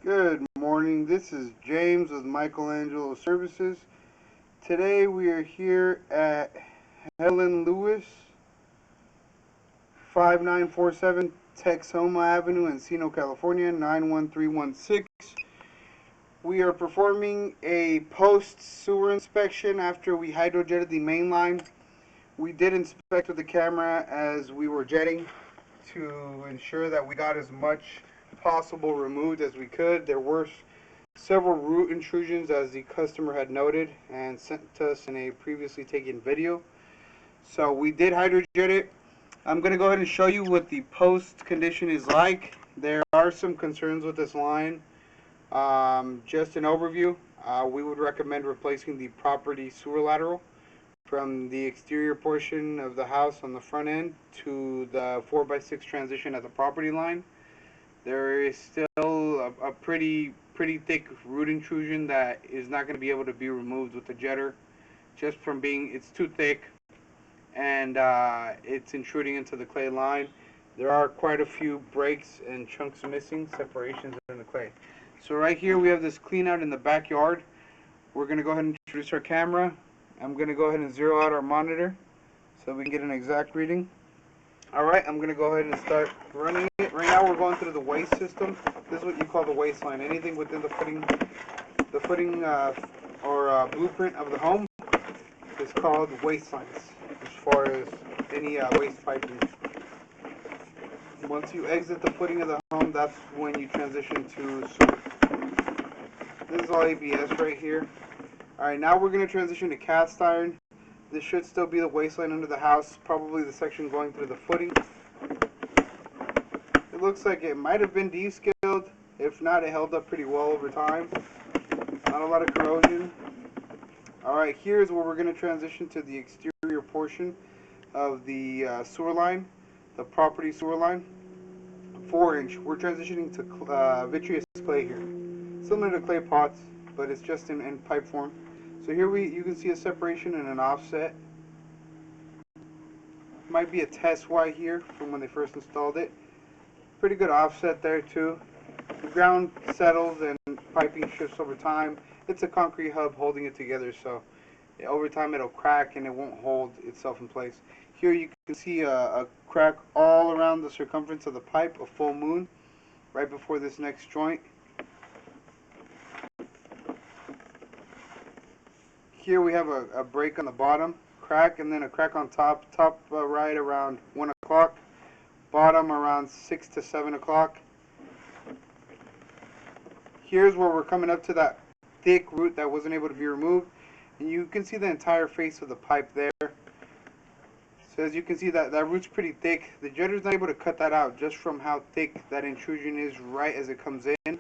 Good morning. This is James with Michelangelos Services. Today we are here at Helen Lewis, 5947 Texhoma Ave Encino, California, 91316. We are performing a post-sewer inspection after we hydrojetted the main line. We did inspect with the camera as we were jetting to ensure that we got as much possible removed as we could. There were several root intrusions, as the customer had noted and sent to us in a previously taken video. So we did hydrojet it. I'm going to go ahead and show you what the post condition is like. There are some concerns with this line. Just an overview, we would recommend replacing the property sewer lateral from the exterior portion of the house on the front end to the 4x6 transition at the property line. There is still a pretty thick root intrusion that is not going to be able to be removed with the jetter, just from being, it's too thick and it's intruding into the clay line. There are quite a few breaks and chunks missing, separations in the clay. So right here we have this clean out in the backyard. We're going to go ahead and introduce our camera. I'm going to go ahead and zero out our monitor so we can get an exact reading. Alright, I'm going to go ahead and start running it. Right now we're going through the waste system. This is what you call the waste line. Anything within the footing or blueprint of the home is called waste lines, as far as any waste piping. Once you exit the footing of the home, that's when you transition to sewer. This is all ABS right here. Alright, now we're going to transition to cast iron. This should still be the waste line under the house, probably the section going through the footing. It looks like it might have been descaled. If not, it held up pretty well over time. Not a lot of corrosion. Alright, here's where we're going to transition to the exterior portion of the sewer line, the property sewer line. 4-inch. We're transitioning to vitreous clay here. Similar to clay pots, but it's just in pipe form. So here you can see a separation and an offset. Might be a test Y here from when they first installed it. Pretty good offset there too. The ground settles and piping shifts over time. It's a concrete hub holding it together, so over time it'll crack and it won't hold itself in place. Here you can see a crack all around the circumference of the pipe, a full moon, right before this next joint. Here we have a break on the bottom, crack, and then a crack on top. Top right around 1 o'clock, bottom around 6 to 7 o'clock. Here's where we're coming up to that thick root that wasn't able to be removed, and you can see the entire face of the pipe there. So as you can see, that root's pretty thick. The jetter's not able to cut that out just from how thick that intrusion is right as it comes in.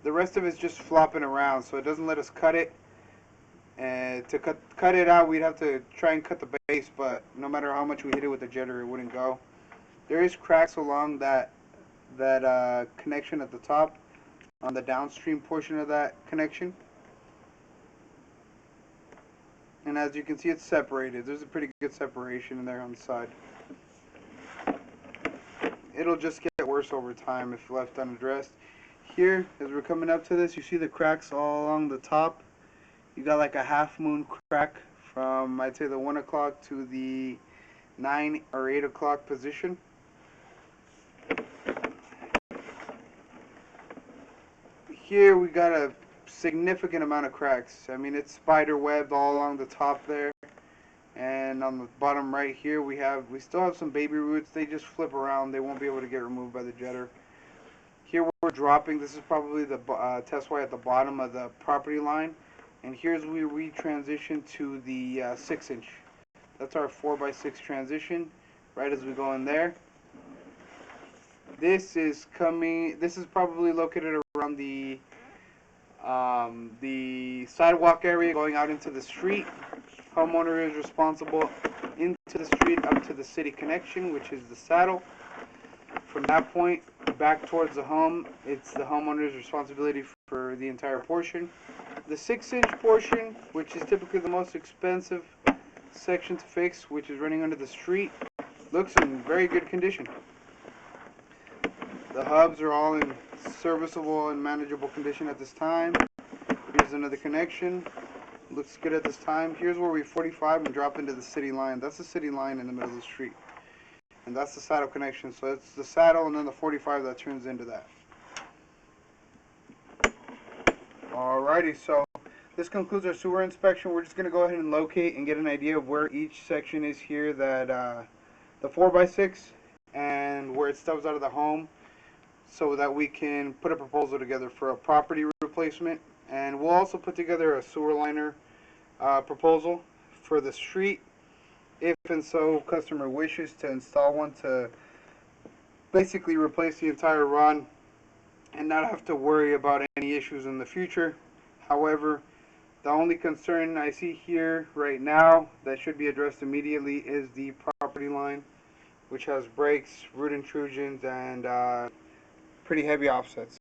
The rest of it's just flopping around, so it doesn't let us cut it. And to cut it out, we'd have to try and cut the base, but no matter how much we hit it with the jetter, it wouldn't go. There is cracks along that connection at the top, on the downstream portion of that connection. And as you can see, it's separated. There's a pretty good separation in there on the side. It'll just get worse over time if left unaddressed. Here, as we're coming up to this, you see the cracks all along the top. You got like a half moon crack from, I'd say, the 1 o'clock to the 9 or 8 o'clock position. Here we got a significant amount of cracks. I mean, it's spider webbed all along the top there. And on the bottom right here, we still have some baby roots. They just flip around. They won't be able to get removed by the jetter. Here we're dropping. This is probably the test wire at the bottom of the property line. And here's where we transition to the 6-inch. That's our 4x6 transition, right as we go in there. This is probably located around the sidewalk area going out into the street. Homeowner is responsible into the street up to the city connection, which is the saddle. From that point back towards the home, it's the homeowner's responsibility for the entire portion. The 6-inch portion, which is typically the most expensive section to fix, which is running under the street, looks in very good condition. The hubs are all in serviceable and manageable condition at this time. Here's another connection. Looks good at this time. Here's where we 45 and drop into the city line. That's the city line in the middle of the street. And that's the saddle connection. So it's the saddle and then the 45 that turns into that. Alrighty, so this concludes our sewer inspection. We're just going to go ahead and locate and get an idea of where each section is here, that the 4x6 and where it stubs out of the home, so that we can put a proposal together for a property replacement. And we'll also put together a sewer liner proposal for the street, if and so customer wishes to install one to basically replace the entire run and not have to worry about any issues in the future. However, the only concern I see here right now that should be addressed immediately is the property line, which has breaks, root intrusions, and pretty heavy offsets.